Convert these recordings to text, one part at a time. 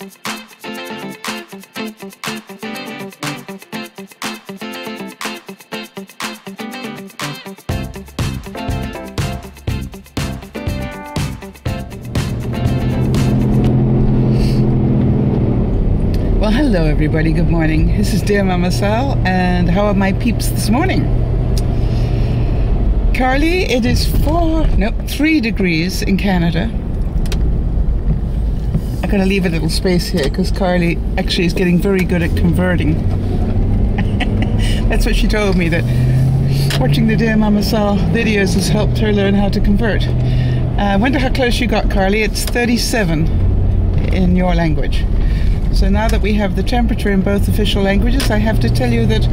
Well, hello everybody, good morning. This is DearMamaSal, and how are my peeps this morning? Carly, it is 3 degrees in Canada. I'm going to leave a little space here because Carly actually is getting very good at converting. That's what she told me, that watching the DearMamaSal videos has helped her learn how to convert. I wonder how close you got, Carly. It's 37 in your language. So now that we have the temperature in both official languages, I have to tell you that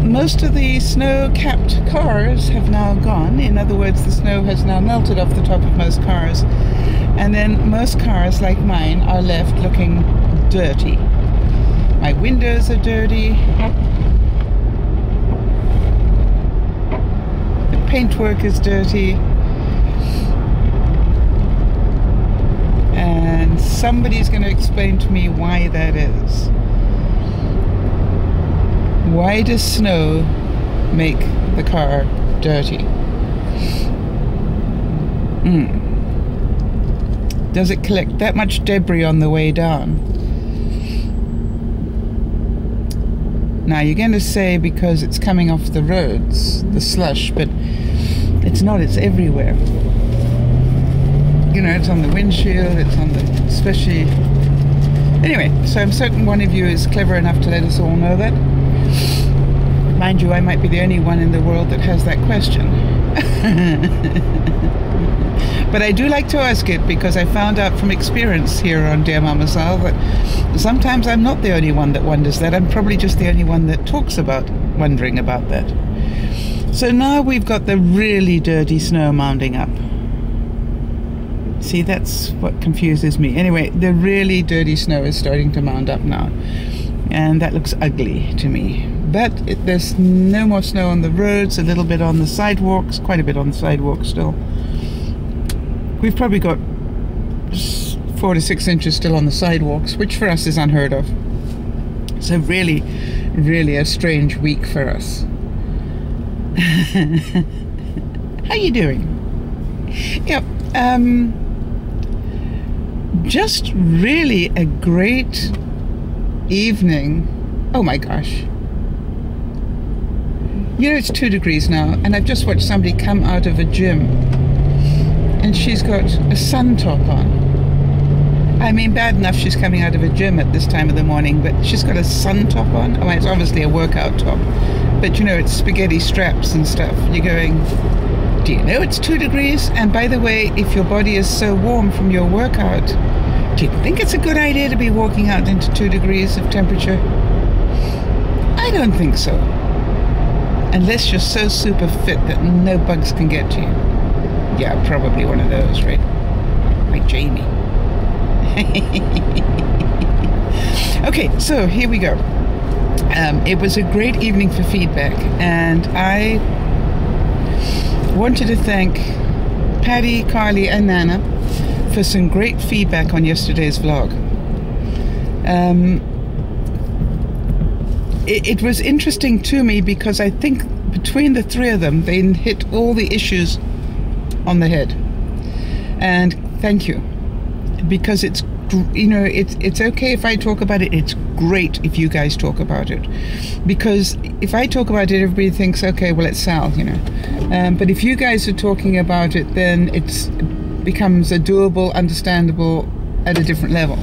most of the snow-capped cars have now gone. In other words, the snow has now melted off the top of most cars. And then most cars, like mine, are left looking dirty. My windows are dirty. The paintwork is dirty. And somebody's going to explain to me why that is. Why does snow make the car dirty? Does it collect that much debris on the way down? Now you're going to say because it's coming off the roads, the slush, but it's not, it's everywhere. You know, it's on the windshield, it's on the, especially... Anyway, so I'm certain one of you is clever enough to let us all know that. Mind you, I might be the only one in the world that has that question. But I do like to ask it because I found out from experience here on DearMamaSal that sometimes I'm not the only one that wonders that. I'm probably just the only one that talks about wondering about that. So now we've got the really dirty snow mounding up. See, that's what confuses me. Anyway, the really dirty snow is starting to mound up now. And that looks ugly to me. But there's no more snow on the roads, a little bit on the sidewalks, quite a bit on the sidewalks still. We've probably got 4 to 6 inches still on the sidewalks, which for us is unheard of. So really, really a strange week for us. How you doing? Yep. Just really a great evening. Oh my gosh. You know, it's 2 degrees now, and I've just watched somebody come out of a gym, and she's got a sun top on. I mean, bad enough she's coming out of a gym at this time of the morning, but she's got a sun top on. I mean, it's obviously a workout top, but you know, it's spaghetti straps and stuff. You're going, do you know it's 2 degrees? And by the way, if your body is so warm from your workout, do you think it's a good idea to be walking out into 2 degrees of temperature? I don't think so. Unless you're so super fit that no bugs can get to you. Yeah, probably one of those, right? Like Jamie. Okay, so here we go. It was a great evening for feedback, and I wanted to thank Patty, Carly, and Nana for some great feedback on yesterday's vlog. It was interesting to me because I think between the 3 of them, they hit all the issues on the head. And thank you, because it's, you know, it's okay if I talk about it. It's great if you guys talk about it, because if I talk about it, everybody thinks, okay, well, it's Sal, you know. But if you guys are talking about it, then it becomes a doable, understandable at a different level.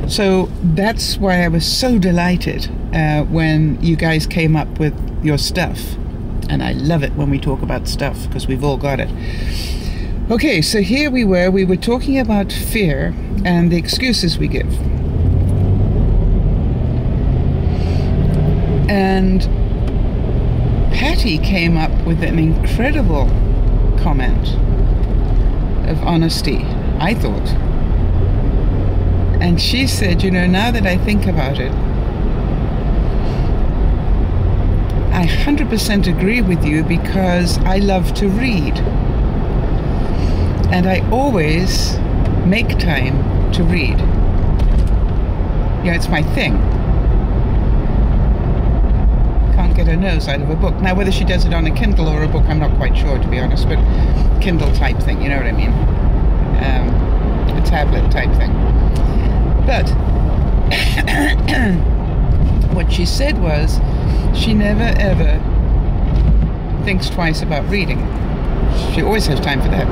So that's why I was so delighted when you guys came up with your stuff. And I love it when we talk about stuff, because we've all got it. Okay, so here we were talking about fear and the excuses we give. And Patty came up with an incredible comment of honesty, I thought. And she said, you know, now that I think about it, I 100% agree with you, because I love to read. And I always make time to read. You know, it's my thing. Can't get her nose out of a book. Now, whether she does it on a Kindle or a book, I'm not quite sure, to be honest, but Kindle type thing, you know what I mean? A tablet type thing. But what she said was she never ever thinks twice about reading. She always has time for that.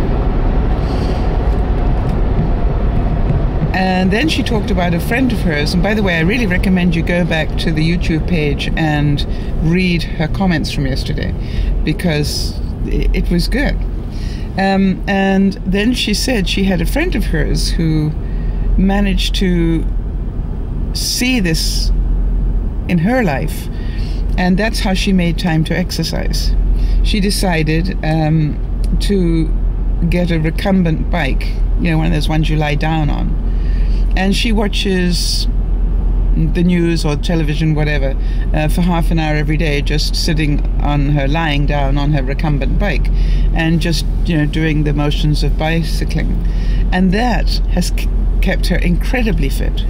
And then she talked about a friend of hers, and by the way, I really recommend you go back to the YouTube page and read her comments from yesterday, because it was good. And then she said she had a friend of hers who managed to see this in her life, and that's how she made time to exercise. She decided to get a recumbent bike, you know, one of those ones you lie down on, and she watches the news or television, whatever, for half an hour every day, just sitting on her, lying down on her recumbent bike, and just, you know, doing the motions of bicycling, and that has kept her incredibly fit.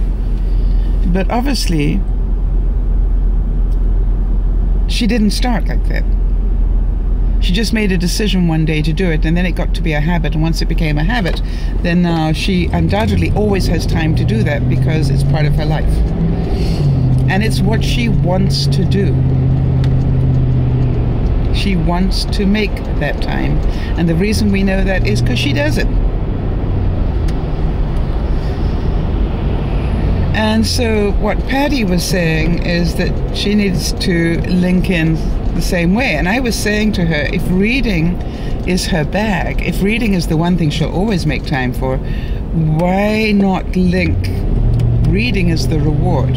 But obviously she didn't start like that. She just made a decision one day to do it, and then it got to be a habit, and once it became a habit, then now she undoubtedly always has time to do that because it's part of her life. And it's what she wants to do. She wants to make that time, and the reason we know that is because she does it. And so what Patty was saying is that she needs to link in the same way. And I was saying to her, if reading is her bag, if reading is the one thing she'll always make time for, why not link reading as the reward?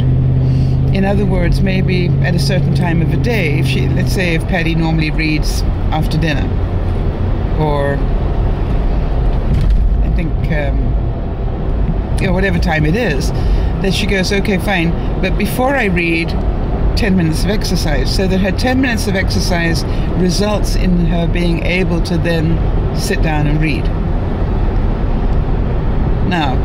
In other words, maybe at a certain time of the day, if she, let's say if Patty normally reads after dinner, or I think, you know, whatever time it is, that she goes, okay, fine, but before I read, 10 minutes of exercise, so that her 10 minutes of exercise results in her being able to then sit down and read. Now,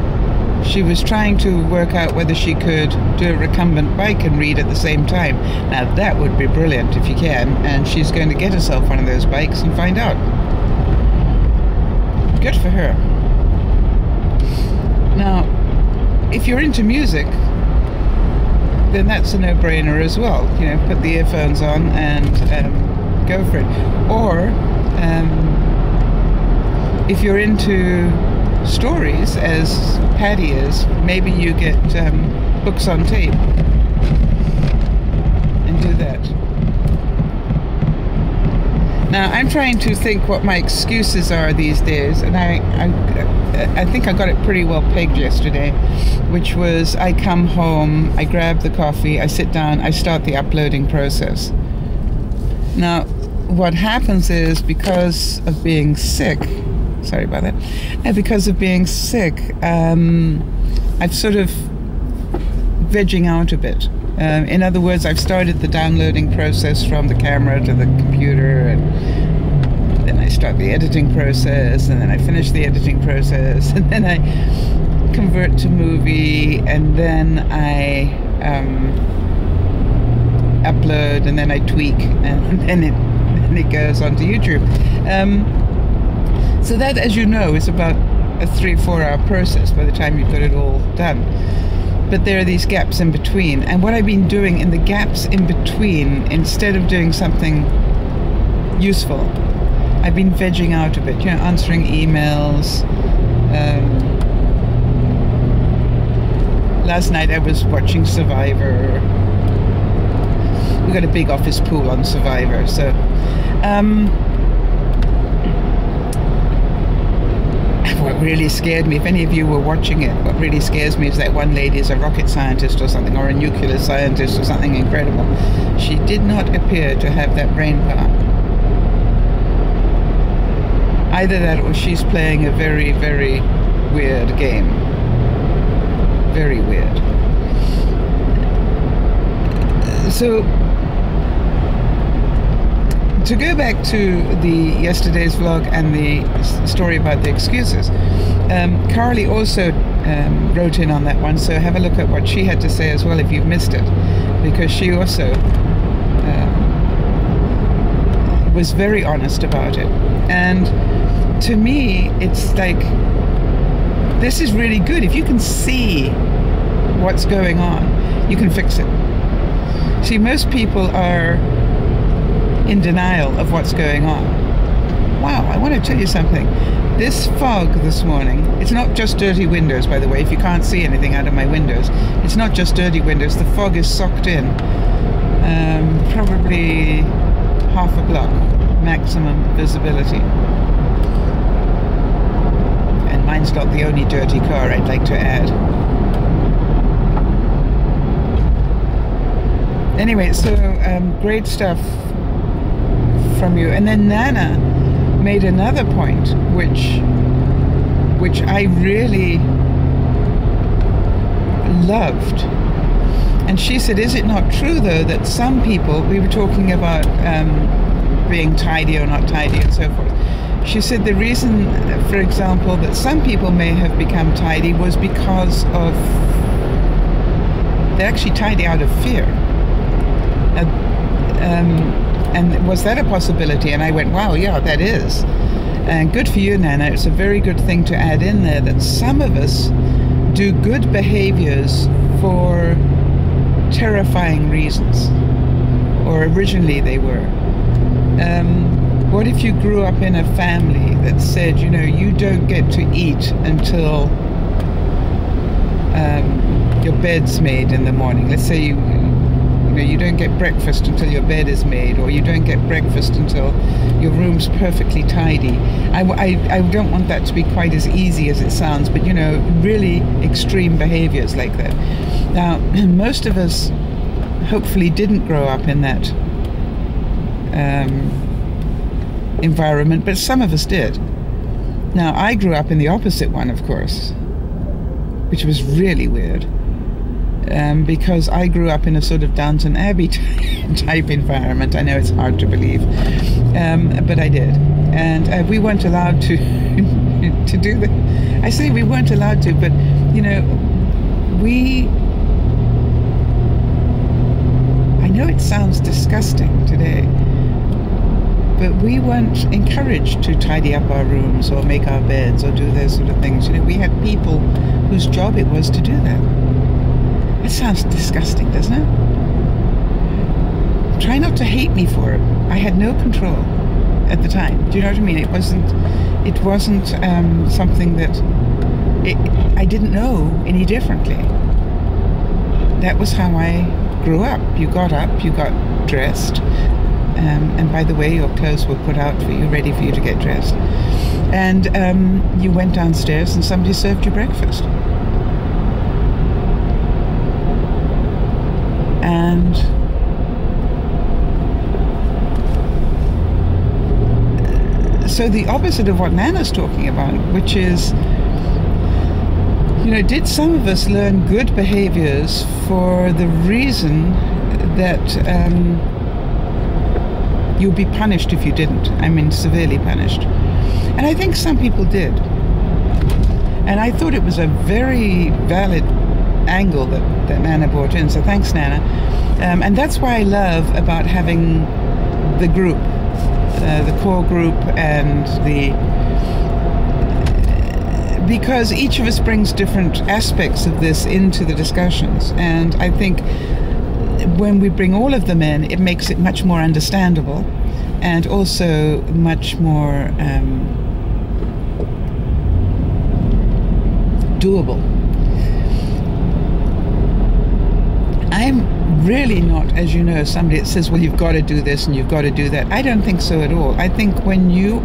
she was trying to work out whether she could do a recumbent bike and read at the same time. Now, that would be brilliant if you can, and she's going to get herself one of those bikes and find out. Good for her. Now, if you're into music, then that's a no-brainer as well. You know, put the earphones on and go for it. Or if you're into stories, as Patty is, maybe you get books on tape and do that. Now, I'm trying to think what my excuses are these days, and I think I got it pretty well pegged yesterday, which was I come home, I grab the coffee, I sit down, I start the uploading process. Now, what happens is, because of being sick, sorry about that, because of being sick, I've sort of vegging out a bit. In other words, I've started the downloading process from the camera to the computer, and then I start the editing process, and then I finish the editing process, and then I convert to movie, and then I upload, and then I tweak, and then it goes onto YouTube. So that, as you know, is about a 3-4 hour process by the time you've got it all done. But there are these gaps in between, and what I've been doing in the gaps in between, instead of doing something useful, I've been vegging out a bit, you know, answering emails. Last night I was watching Survivor. We got a big office pool on Survivor, so what really scared me, if any of you were watching it, what really scares me is that one lady is a rocket scientist or something, or a nuclear scientist or something incredible. She did not appear to have that brain power. Either that, or she's playing a very, very weird game. Very weird. So, to go back to yesterday's vlog and the story about the excuses, Carly also wrote in on that one, so have a look at what she had to say as well if you've missed it, because she also was very honest about it. And to me, it's like, this is really good. If you can see what's going on, you can fix it. See, most people are in denial of what's going on. Wow, I want to tell you something. This fog this morning, it's not just dirty windows, by the way, if you can't see anything out of my windows. It's not just dirty windows. The fog is socked in. Probably half a block maximum visibility. And mine's not the only dirty car, I'd like to add. Anyway, so great stuff from you. And then Nana made another point, which I really loved. And she said, is it not true, though, that some people, we were talking about being tidy or not tidy and so forth. She said the reason, for example, that some people may have become tidy was because of, they're actually tidy out of fear. And was that a possibility? And I went, wow, yeah, that is. And good for you, Nana. It's a very good thing to add in there, that some of us do good behaviors for terrifying reasons, or originally they were. What if you grew up in a family that said, you know, you don't get to eat until your bed's made in the morning? Let's say you don't get breakfast until your bed is made, or you don't get breakfast until your room's perfectly tidy. I don't want that to be quite as easy as it sounds, but you know, really extreme behaviors like that. Now, most of us hopefully didn't grow up in that environment, but some of us did. Now, I grew up in the opposite one, of course, which was really weird. Because I grew up in a sort of Downton Abbey type environment. I know it's hard to believe, but I did. And we weren't allowed to to do that. I say we weren't allowed to, but you know, I know it sounds disgusting today, but we weren't encouraged to tidy up our rooms or make our beds or do those sort of things. You know, we had people whose job it was to do that. It sounds disgusting, doesn't it? Try not to hate me for it. I had no control at the time. Do you know what I mean? It wasn't something that I didn't know any differently. That was how I grew up. You got up, you got dressed, and by the way, your clothes were put out for you, ready for you to get dressed. And you went downstairs and somebody served you breakfast. And so the opposite of what Nana's talking about, which is, you know, did some of us learn good behaviors for the reason that you'll be punished if you didn't? I mean, severely punished. And I think some people did. And I thought it was a very valid angle that Nana brought in, so thanks, Nana. And that's why I love about having the group, the core group, and because each of us brings different aspects of this into the discussions, and I think when we bring all of them in, it makes it much more understandable and also much more doable. I'm really not, as you know, somebody that says, well, you've got to do this and you've got to do that. I don't think so at all. I think when you're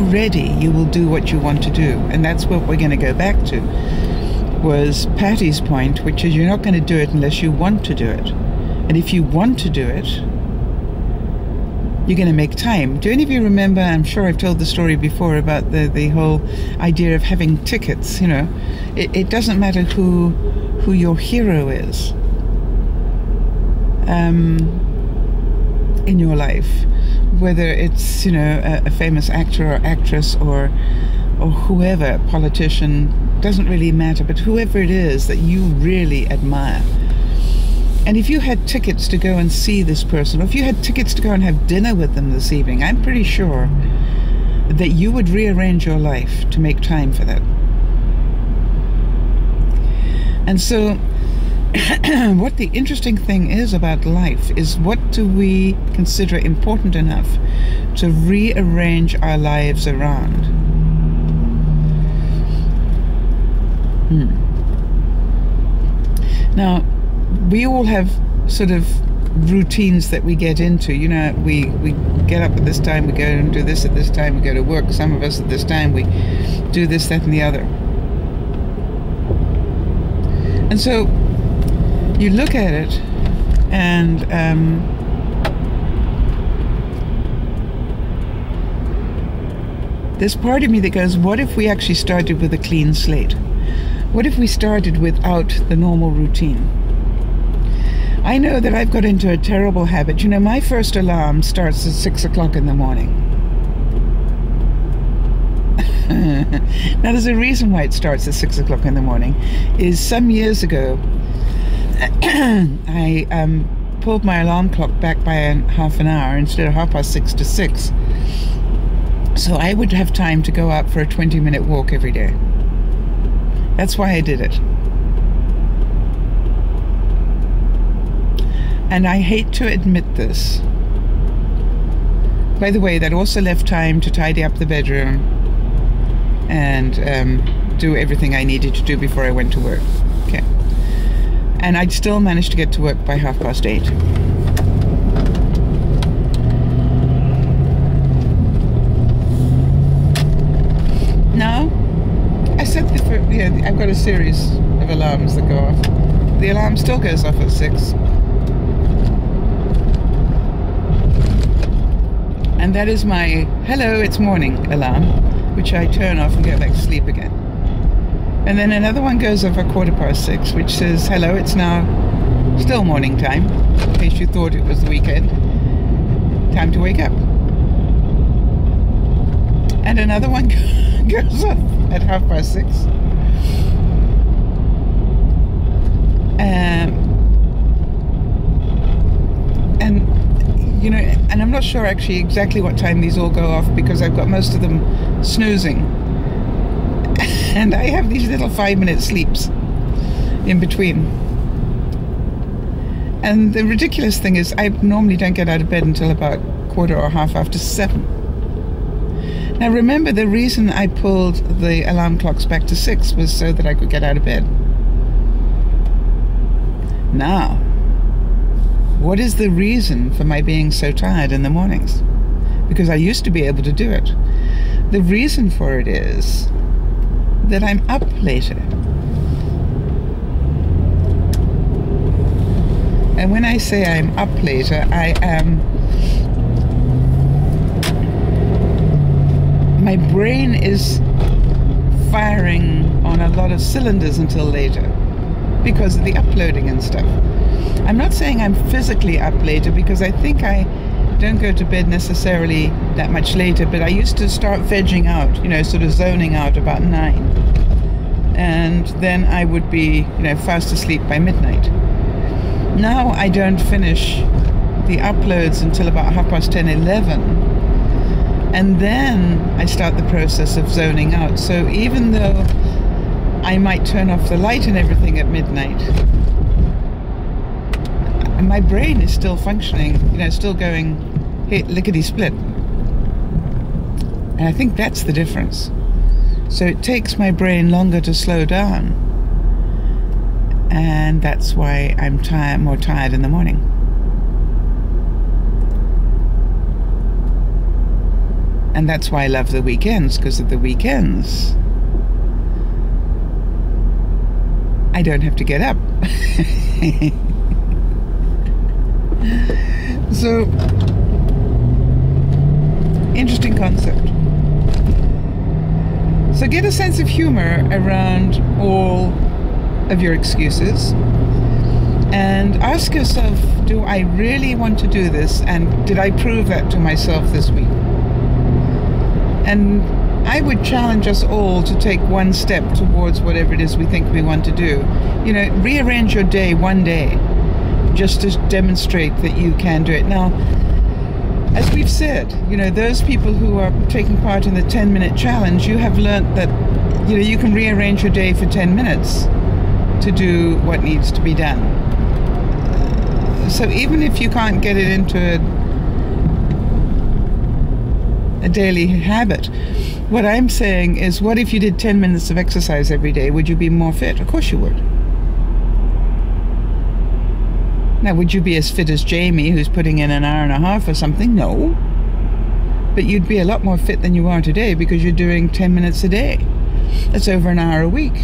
ready, you will do what you want to do. And that's what we're going to go back to, was Patty's point, which is you're not going to do it unless you want to do it. And if you want to do it, you're going to make time. Do any of you remember, I'm sure I've told the story before, about the whole idea of having tickets, you know. It doesn't matter who your hero is in your life, whether it's, you know, a famous actor or actress or or whoever, politician, doesn't really matter, but whoever it is that you really admire. And if you had tickets to go and see this person, or if you had tickets to go and have dinner with them this evening, I'm pretty sure that you would rearrange your life to make time for that. And so what the interesting thing is about life is, what do we consider important enough to rearrange our lives around? Now, we all have sort of routines that we get into. You know, we get up at this time, we go and do this at this time, we go to work, some of us at this time, we do this, that, and the other. And so you look at it, and there's part of me that goes, what if we actually started with a clean slate? What if we started without the normal routine? I know that I've got into a terrible habit. You know, my first alarm starts at 6 o'clock in the morning. Now, there's a reason why it starts at 6 o'clock in the morning. Is some years ago, I pulled my alarm clock back by half an hour, instead of 6:30 to 6. So I would have time to go out for a 20-minute walk every day. That's why I did it. And I hate to admit this. By the way, that also left time to tidy up the bedroom and do everything I needed to do before I went to work. Okay. And I'd still managed to get to work by 8:30. Now, I set the I've got a series of alarms that go off. The alarm still goes off at 6. And that is my hello, it's morning alarm, which I turn off and go back to sleep again. And then another one goes off at 6:15, which says, hello, it's now still morning time, in case you thought it was the weekend. Time to wake up. And another one goes off at 6:30. And you know, and I'm not sure actually exactly what time these all go off, because I've got most of them snoozing. And I have these little 5-minute sleeps in between. And the ridiculous thing is, I normally don't get out of bed until about 7:15. Now remember, the reason I pulled the alarm clocks back to 6 was so that I could get out of bed. Now, what is the reason for my being so tired in the mornings? Because I used to be able to do it. The reason for it is that I'm up later. And when I say I'm up later, I am... my brain is firing on a lot of cylinders until later because of the uploading and stuff. I'm not saying I'm physically up later, because I think I don't go to bed necessarily that much later, but I used to start vegging out, you know, sort of zoning out about 9. And then I would be, you know, fast asleep by midnight. Now I don't finish the uploads until about 10:30, 11. And then I start the process of zoning out. So even though I might turn off the light and everything at midnight, my brain is still functioning, you know, still going lickety-split. And I think that's the difference. So it takes my brain longer to slow down. And that's why I'm more tired in the morning. And that's why I love the weekends, because at the weekends, I don't have to get up. So, interesting concept. So get a sense of humor around all of your excuses and ask yourself, do I really want to do this? And did I prove that to myself this week? And I would challenge us all to take one step towards whatever it is we think we want to do. You know, rearrange your day one day, just to demonstrate that you can do it. Now, as we've said, you know, those people who are taking part in the 10-minute challenge, you have learnt that, you know, you can rearrange your day for 10 minutes to do what needs to be done. So even if you can't get it into a daily habit, what I'm saying is, what if you did 10 minutes of exercise every day? Would you be more fit? Of course you would. Now, would you be as fit as Jamie, who's putting in an hour and a half or something? No. But you'd be a lot more fit than you are today because you're doing 10 minutes a day. That's over an hour a week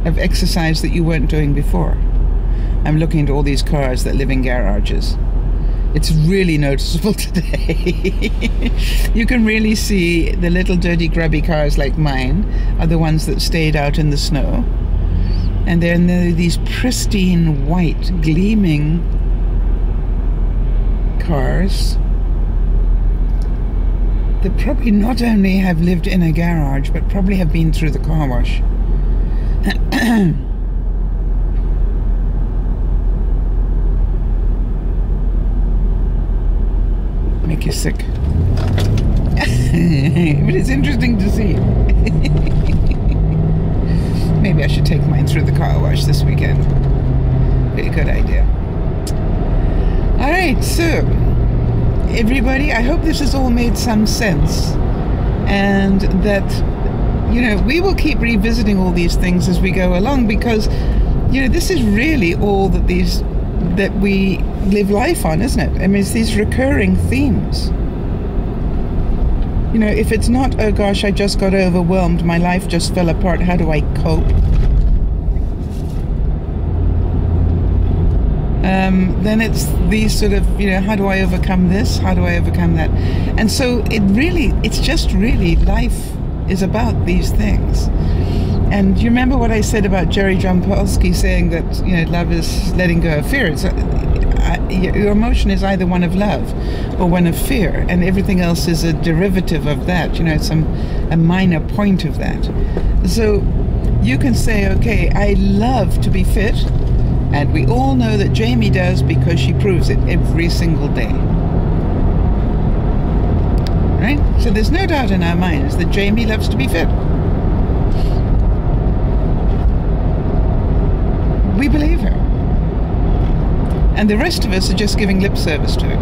of exercise that you weren't doing before. I'm looking at all these cars that live in garages. It's really noticeable today. You can really see the little dirty grubby cars like mine are the ones that stayed out in the snow. And then there are these pristine white gleaming cars that probably not only have lived in a garage but probably have been through the car wash. Make you sick. But it's interesting to see. Maybe I should take mine through the car wash this weekend. Be a good idea. Alright, so everybody, I hope this has all made some sense, and that, you know, we will keep revisiting all these things as we go along, because, you know, this is really all that we live life on, isn't it? I mean, it's these recurring themes. You know, if it's not, oh gosh, I just got overwhelmed, my life just fell apart, how do I cope? Then it's these sort of, you know, how do I overcome this? How do I overcome that? And so it's just really, life is about these things. And you remember what I said about Jerry John Polsky saying that, you know, love is letting go of fear. It's, your emotion is either one of love or one of fear, and everything else is a derivative of that. You know, it's a minor point of that. So you can say, okay, I love to be fit, and we all know that Jamie does because she proves it every single day. Right? So there's no doubt in our minds that Jamie loves to be fit. We believe her. And the rest of us are just giving lip service to it.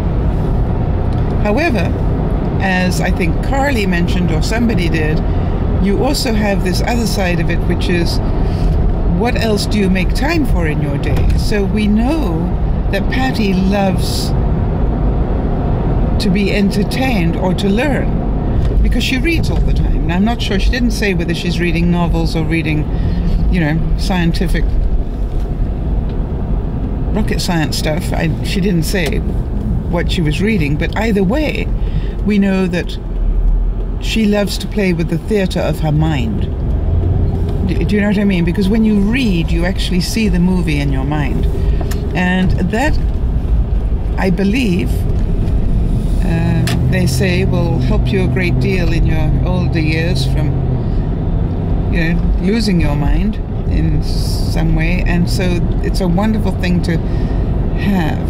However, as I think Carly mentioned, or somebody did, you also have this other side of it, which is, what else do you make time for in your day? So we know that Patty loves to be entertained or to learn, because she reads all the time. And I'm not sure, she didn't say whether she's reading novels or reading, you know, scientific rocket science stuff. She didn't say what she was reading, but either way, we know that she loves to play with the theater of her mind. Do you know what I mean? Because when you read, you actually see the movie in your mind. And that, I believe, they say will help you a great deal in your older years from, you know, losing your mind in some way. And so it's a wonderful thing to have.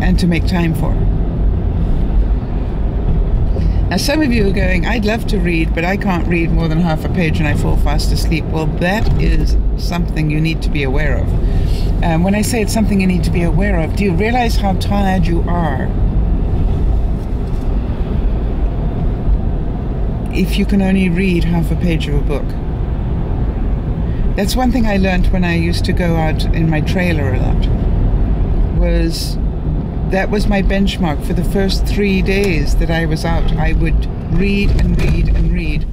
And to make time for. Now, some of you are going, I'd love to read, but I can't read more than half a page and I fall fast asleep. Well, that is something you need to be aware of. When I say it's something you need to be aware of, do you realize how tired you are if you can only read half a page of a book? That's one thing I learned when I used to go out in my trailer a lot, that was my benchmark for the first 3 days that I was out. I would read and read and read.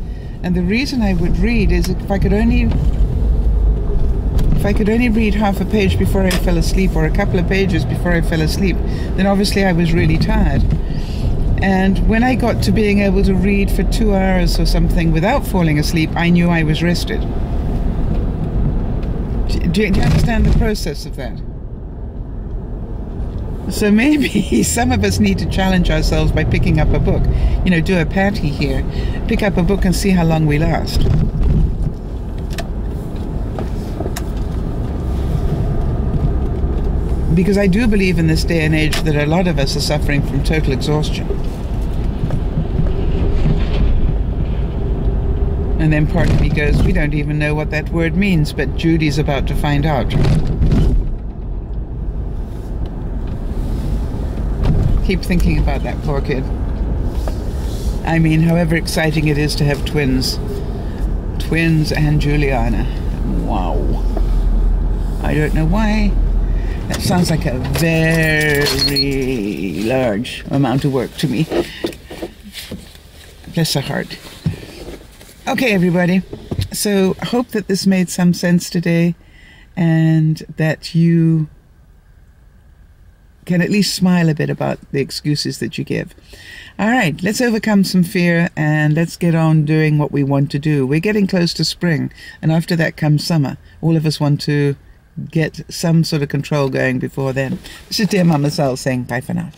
And the reason I would read is if I could only read half a page before I fell asleep, or a couple of pages before I fell asleep, then obviously I was really tired. And when I got to being able to read for 2 hours or something without falling asleep, I knew I was rested. Do you understand the process of that? So maybe some of us need to challenge ourselves by picking up a book. You know, do a Patty here. Pick up a book and see how long we last. Because I do believe in this day and age that a lot of us are suffering from total exhaustion. And then part of me goes, we don't even know what that word means, but Judy's about to find out. Keep thinking about that poor kid. I mean, however exciting it is to have twins. Twins and Juliana. Wow. I don't know why. That sounds like a very large amount of work to me. Bless her heart. Okay, everybody. So I hope that this made some sense today and that you can at least smile a bit about the excuses that you give. All right, let's overcome some fear and let's get on doing what we want to do. We're getting close to spring, and after that comes summer. All of us want to get some sort of control going before then. This is Dear Mama Sal saying bye for now.